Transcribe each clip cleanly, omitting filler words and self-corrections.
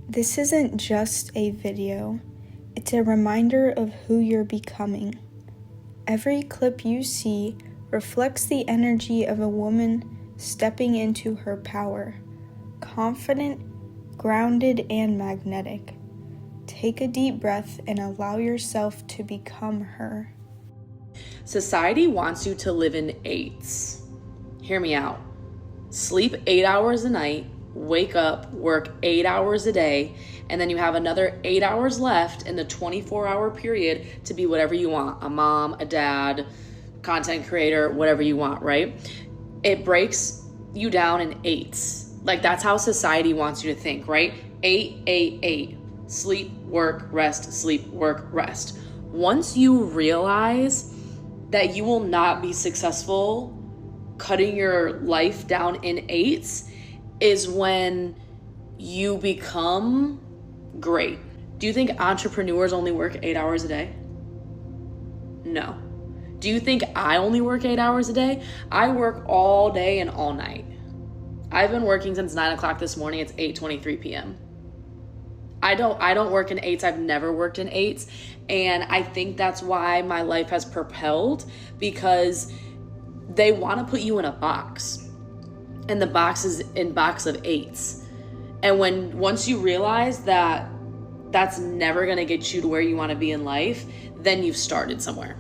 This isn't just a video, it's a reminder of who you're becoming. Every clip you see reflects the energy of a woman stepping into her power, confident, grounded, and magnetic. Take a deep breath and allow yourself to become her. Society wants you to live in 8s. Hear me out. Sleep 8 hours a night, wake up, work 8 hours a day, and then you have another 8 hours left in the 24-hour period to be whatever you want. A mom, a dad, content creator, whatever you want, right? It breaks you down in 8s. Like, that's how society wants you to think, right? 8, 8, 8. Sleep, work, rest, sleep, work, rest. Once you realize that you will not be successful cutting your life down in 8s is when you become great. Do you think entrepreneurs only work 8 hours a day? No. Do you think I only work 8 hours a day? I work all day and all night. I've been working since 9 o'clock this morning. It's 8:23 p.m. I don't work in 8s. I've never worked in 8s. And I think that's why my life has propelled, because they want to put you in a box. And the box is in box of 8s. And once you realize that that's never going to get you to where you want to be in life, then you've started somewhere.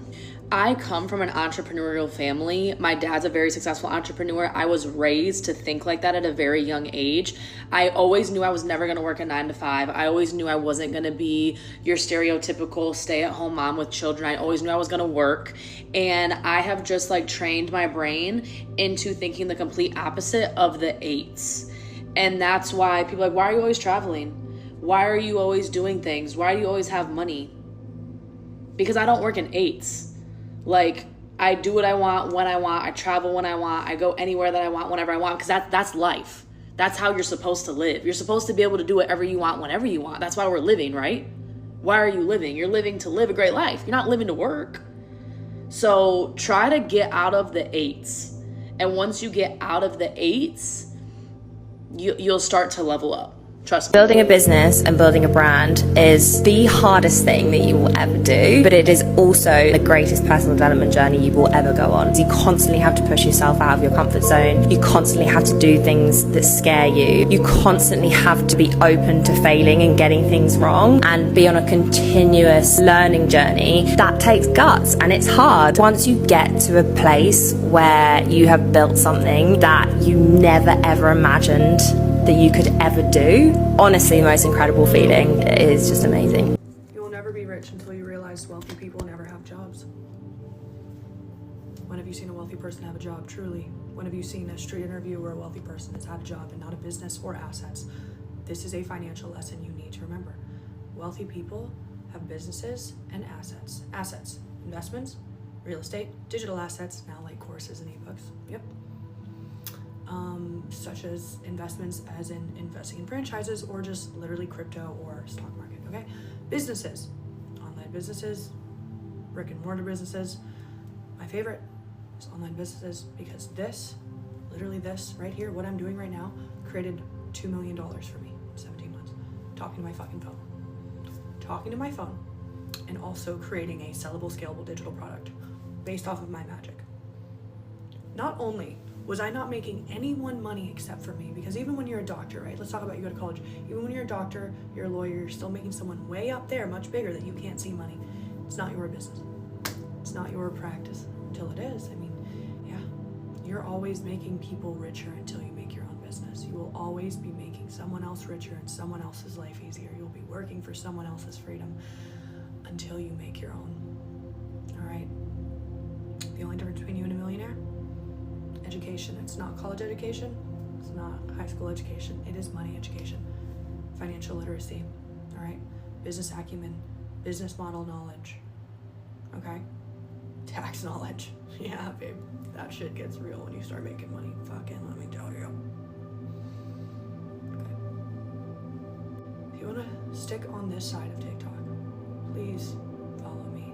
I come from an entrepreneurial family. My dad's a very successful entrepreneur. I was raised to think like that at a very young age. I always knew I was never going to work a 9 to 5. I always knew I wasn't going to be your stereotypical stay-at-home mom with children. I always knew I was going to work. And I have just trained my brain into thinking the complete opposite of the 8s. And that's why people are like, why are you always traveling? Why are you always doing things? Why do you always have money? Because I don't work in 8s. I do what I want when I want. I travel when I want. I go anywhere that I want whenever I want, because that's life. That's how you're supposed to live. You're supposed to be able to do whatever you want whenever you want. That's why we're living, right? Why are you living? You're living to live a great life. You're not living to work. So try to get out of the 8s. And once you get out of the 8s, you'll start to level up. Trust me. Building a business and building a brand is the hardest thing that you will ever do, but it is also the greatest personal development journey you will ever go on. You constantly have to push yourself out of your comfort zone. You constantly have to do things that scare you. You constantly have to be open to failing and getting things wrong and be on a continuous learning journey. That takes guts and it's hard. Once you get to a place where you have built something that you never ever imagined that you could ever do, honestly, the most incredible feeling. It is just amazing. You will never be rich until you realize wealthy people never have jobs. When have you seen a wealthy person have a job, truly? When have you seen a street interview where a wealthy person has had a job and not a business or assets? This is a financial lesson you need to remember. Wealthy people have businesses and assets. Assets, investments, real estate, digital assets, now like courses and ebooks. Yep. Such as investments as in investing in franchises or just literally crypto or stock market, okay? Businesses, online businesses, brick and mortar businesses. My favorite is online businesses because this, literally this right here, what I'm doing right now, created $2 million for me in 17 months. Talking to my fucking phone. Talking to my phone and also creating a sellable, scalable digital product based off of my magic. Not only was I not making anyone money except for me, because even when you're a doctor, right? Let's talk about you go to college. Even when you're a doctor, you're a lawyer, you're still making someone way up there, much bigger, that you can't see money. It's not your business. It's not your practice until it is. I mean, yeah, you're always making people richer until you make your own business. You will always be making someone else richer and someone else's life easier. You'll be working for someone else's freedom until you make your own. All right? The only difference between you and a millionaire? Education. It's not college education. It's not high school education. It is money education. Financial literacy. All right? Business acumen. Business model knowledge. Okay? Tax knowledge. Yeah, babe. That shit gets real when you start making money. Fucking let me tell you. Okay. If you want to stick on this side of TikTok, please follow me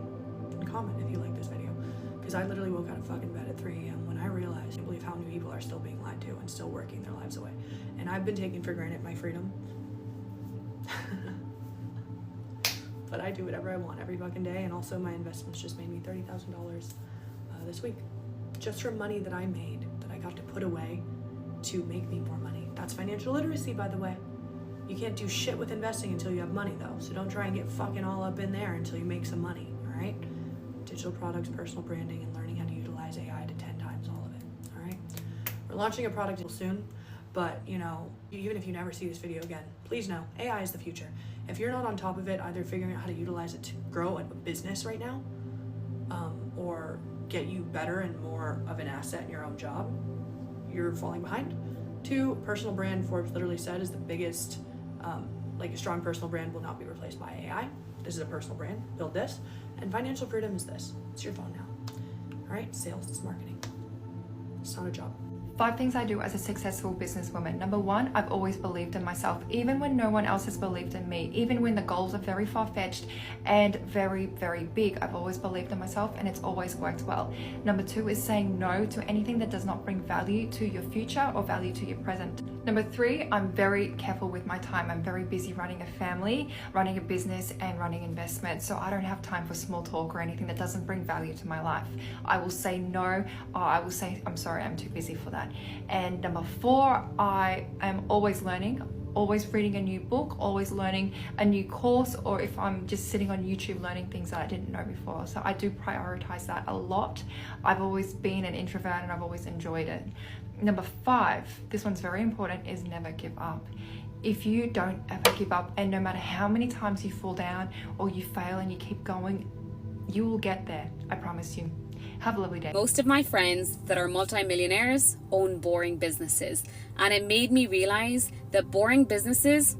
and comment if you like this video. Because I literally woke out of fucking bed at 3 a.m. when I realized I can't believe how many people are still being lied to and still working their lives away. And I've been taking for granted my freedom but I do whatever I want every fucking day. And also my investments just made me $30,000 this week, just from money that I made, that I got to put away to make me more money. That's financial literacy, by the way. You can't do shit with investing until you have money, though. So don't try and get fucking all up in there until you make some money, all right? Digital products, personal branding, and learning how to utilize AI to 10 times all of it, all right? We're launching a product soon, but, you know, even if you never see this video again, please know, AI is the future. If you're not on top of it, either figuring out how to utilize it to grow a business right now, or get you better and more of an asset in your own job, you're falling behind. 2, personal brand, Forbes literally said, is the biggest, like a strong personal brand will not be replaced by AI. This is a personal brand, build this. And financial freedom is this, it's your phone now. All right, sales is marketing. It's not a job. 5 things I do as a successful businesswoman. Number 1, I've always believed in myself, even when no one else has believed in me, even when the goals are very far-fetched and very, very big. I've always believed in myself and it's always worked well. Number 2 is saying no to anything that does not bring value to your future or value to your present. Number 3, I'm very careful with my time. I'm very busy running a family, running a business and running investments. So I don't have time for small talk or anything that doesn't bring value to my life. I will say no, or I will say, I'm sorry, I'm too busy for that. And number 4, I am always learning, always reading a new book, always learning a new course, or if I'm just sitting on YouTube learning things that I didn't know before. So I do prioritize that a lot. I've always been an introvert and I've always enjoyed it. Number 5, this one's very important, is never give up. If you don't ever give up, and no matter how many times you fall down or you fail and you keep going, you will get there, I promise you. Have a lovely day. Most of my friends that are multimillionaires own boring businesses, and it made me realize that boring businesses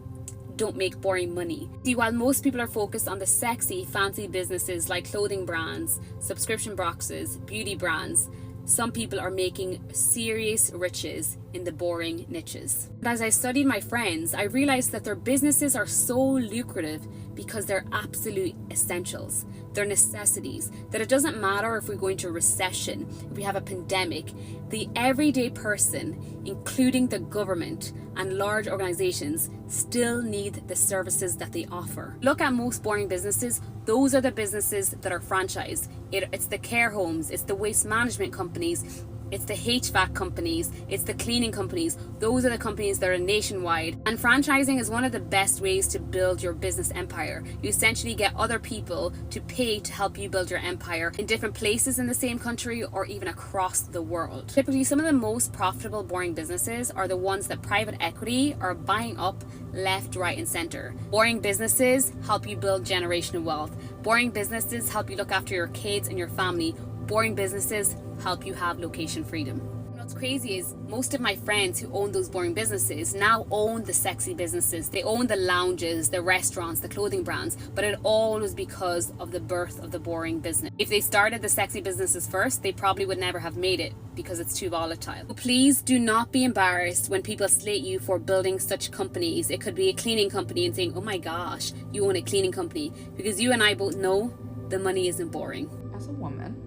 don't make boring money. See, while most people are focused on the sexy, fancy businesses like clothing brands, subscription boxes, beauty brands, some people are making serious riches in the boring niches. And as I studied my friends, I realized that their businesses are so lucrative because they're absolute essentials. They're necessities, that it doesn't matter if we go into a recession, if we have a pandemic, the everyday person, including the government and large organizations, still need the services that they offer. Look at most boring businesses. Those are the businesses that are franchised. It's the care homes, it's the waste management companies, it's the HVAC companies, it's the cleaning companies. Those are the companies that are nationwide. And franchising is one of the best ways to build your business empire. You essentially get other people to pay to help you build your empire in different places in the same country or even across the world. Typically, some of the most profitable boring businesses are the ones that private equity are buying up left, right, and center. Boring businesses help you build generational wealth. Boring businesses help you look after your kids and your family. Boring businesses help you have location freedom. What's crazy is most of my friends who own those boring businesses now own the sexy businesses. They own the lounges, the restaurants, the clothing brands, but it all was because of the birth of the boring business. If they started the sexy businesses first, they probably would never have made it because it's too volatile. So please do not be embarrassed when people slate you for building such companies. It could be a cleaning company and saying, oh my gosh, you own a cleaning company, because you and I both know the money isn't boring. As a woman,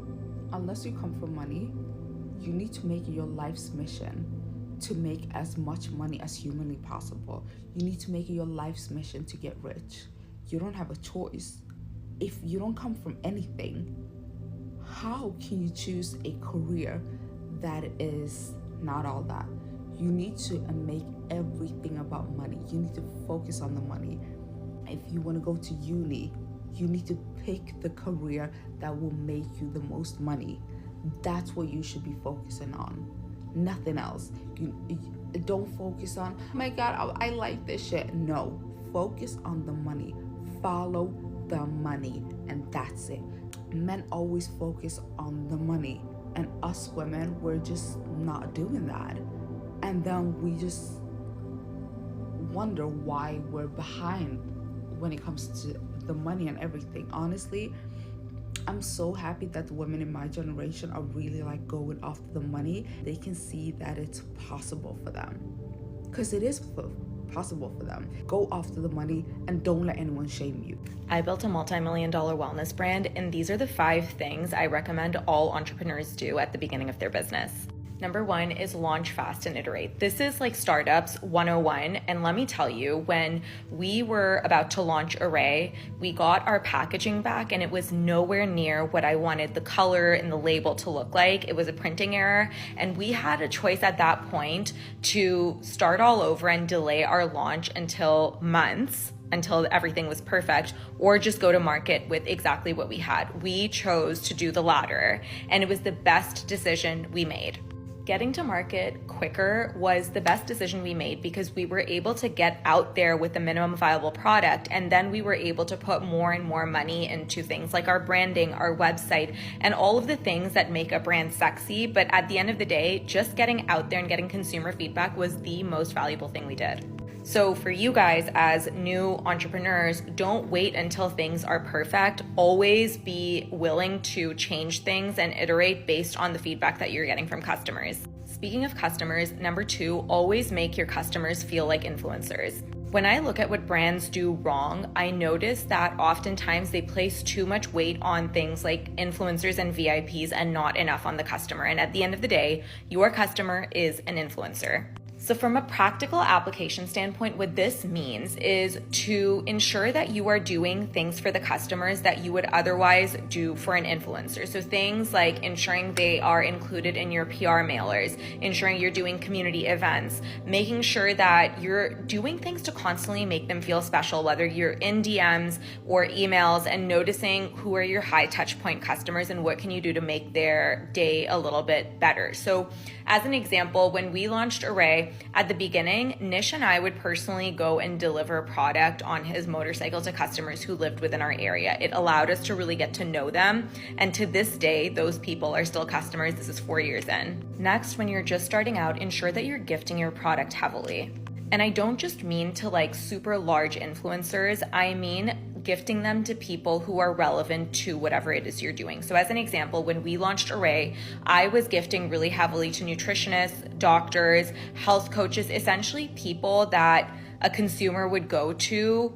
unless you come from money, you need to make it your life's mission to make as much money as humanly possible. You need to make it your life's mission to get rich. You don't have a choice. If you don't come from anything, how can you choose a career that is not all that? You need to make everything about money. You need to focus on the money. If you want to go to uni, you need to pick the career that will make you the most money. That's what you should be focusing on, nothing else. You don't focus on, oh my God, I like this shit. No, focus on the money. Follow the money, and that's it. Men always focus on the money, and us women, we're just not doing that. And then we just wonder why we're behind when it comes to the money and everything. Honestly, I'm so happy that the women in my generation are really like going after the money. They can see that it's possible for them, because it is possible for them. Go after the money and don't let anyone shame you. I built a multi-million-dollar wellness brand, and these are the 5 things I recommend all entrepreneurs do at the beginning of their business. Number 1 is launch fast and iterate. This is like startups 101. And let me tell you, when we were about to launch Array, we got our packaging back and it was nowhere near what I wanted the color and the label to look like. It was a printing error. And we had a choice at that point to start all over and delay our launch until months, until everything was perfect, or just go to market with exactly what we had. We chose to do the latter, and it was the best decision we made. Getting to market quicker was the best decision we made because we were able to get out there with a minimum viable product, and then we were able to put more and more money into things like our branding, our website, and all of the things that make a brand sexy. But at the end of the day, just getting out there and getting consumer feedback was the most valuable thing we did. So for you guys as new entrepreneurs, don't wait until things are perfect. Always be willing to change things and iterate based on the feedback that you're getting from customers. Speaking of customers, number 2, always make your customers feel like influencers. When I look at what brands do wrong, I notice that oftentimes they place too much weight on things like influencers and VIPs and not enough on the customer. And at the end of the day, your customer is an influencer. So from a practical application standpoint, what this means is to ensure that you are doing things for the customers that you would otherwise do for an influencer. So things like ensuring they are included in your PR mailers, ensuring you're doing community events, making sure that you're doing things to constantly make them feel special, whether you're in DMs or emails, and noticing who are your high touch point customers and what can you do to make their day a little bit better. So as an example, when we launched Array, at the beginning, Nish and I would personally go and deliver product on his motorcycle to customers who lived within our area. It allowed us to really get to know them. And to this day, those people are still customers. This is 4 years in. Next, when you're just starting out, ensure that you're gifting your product heavily. And I don't just mean to like super large influencers. I mean gifting them to people who are relevant to whatever it is you're doing. So as an example, when we launched Array, I was gifting really heavily to nutritionists, doctors, health coaches, essentially people that a consumer would go to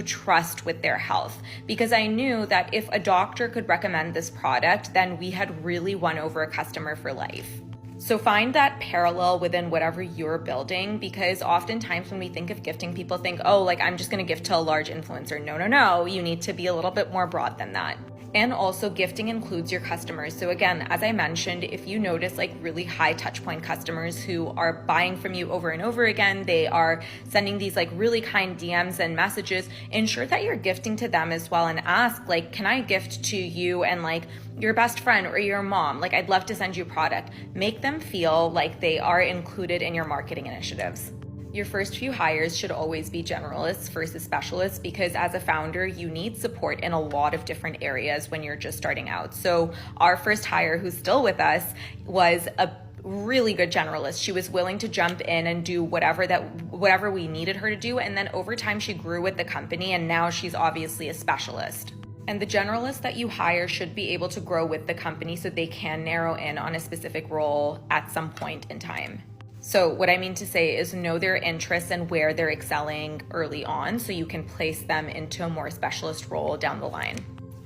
trust with their health. Because I knew that if a doctor could recommend this product, then we had really won over a customer for life. So find that parallel within whatever you're building, because oftentimes when we think of gifting, people think, oh, like I'm just going to gift to a large influencer. No. You need to be a little bit more broad than that. And also gifting includes your customers. So again, as I mentioned, if you notice like really high touch point customers who are buying from you over and over again, they are sending these like really kind DMs and messages, ensure that you're gifting to them as well, and ask like, can I gift to you and like your best friend or your mom? Like I'd love to send you a product. Make them feel like they are included in your marketing initiatives. Your first few hires should always be generalists versus specialists, because as a founder, you need support in a lot of different areas when you're just starting out. So our first hire, who's still with us, was a really good generalist. She was willing to jump in and do whatever we needed her to do. And then over time, she grew with the company, and now she's obviously a specialist. And the generalists that you hire should be able to grow with the company so they can narrow in on a specific role at some point in time. So what I mean to say is know their interests and where they're excelling early on so you can place them into a more specialist role down the line.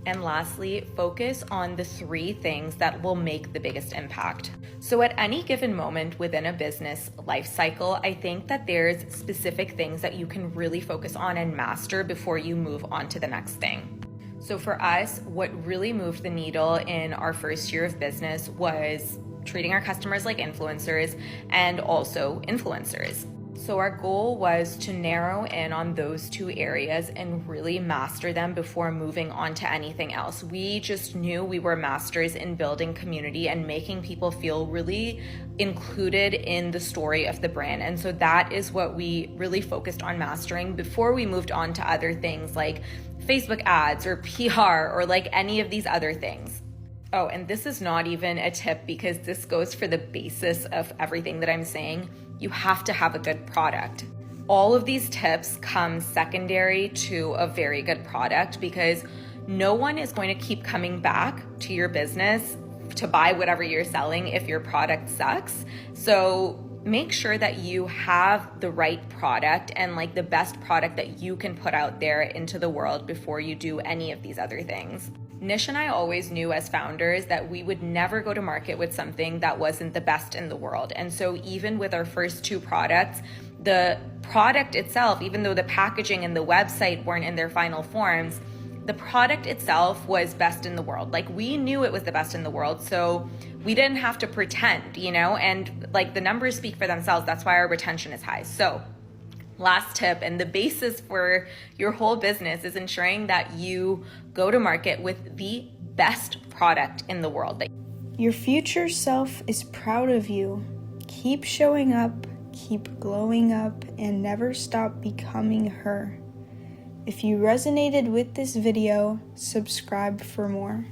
And lastly, focus on the 3 things that will make the biggest impact. So at any given moment within a business life cycle, I think that there's specific things that you can really focus on and master before you move on to the next thing. So for us, what really moved the needle in our first year of business was treating our customers like influencers and also influencers. So our goal was to narrow in on those 2 areas and really master them before moving on to anything else. We just knew we were masters in building community and making people feel really included in the story of the brand. And so that is what we really focused on mastering before we moved on to other things like Facebook ads or PR or like any of these other things. Oh, and this is not even a tip because this goes for the basis of everything that I'm saying. You have to have a good product. All of these tips come secondary to a very good product, because no one is going to keep coming back to your business to buy whatever you're selling if your product sucks. So make sure that you have the right product and like the best product that you can put out there into the world before you do any of these other things. Nish and I always knew as founders that we would never go to market with something that wasn't the best in the world. And so even with our first 2 products, the product itself, even though the packaging and the website weren't in their final forms, the product itself was best in the world. Like, we knew it was the best in the world, so we didn't have to pretend, you know, and like the numbers speak for themselves. That's why our retention is high. So last tip, and the basis for your whole business, is ensuring that you go to market with the best product in the world. Your future self is proud of you. Keep showing up, keep glowing up, and never stop becoming her. If you resonated with this video, subscribe for more.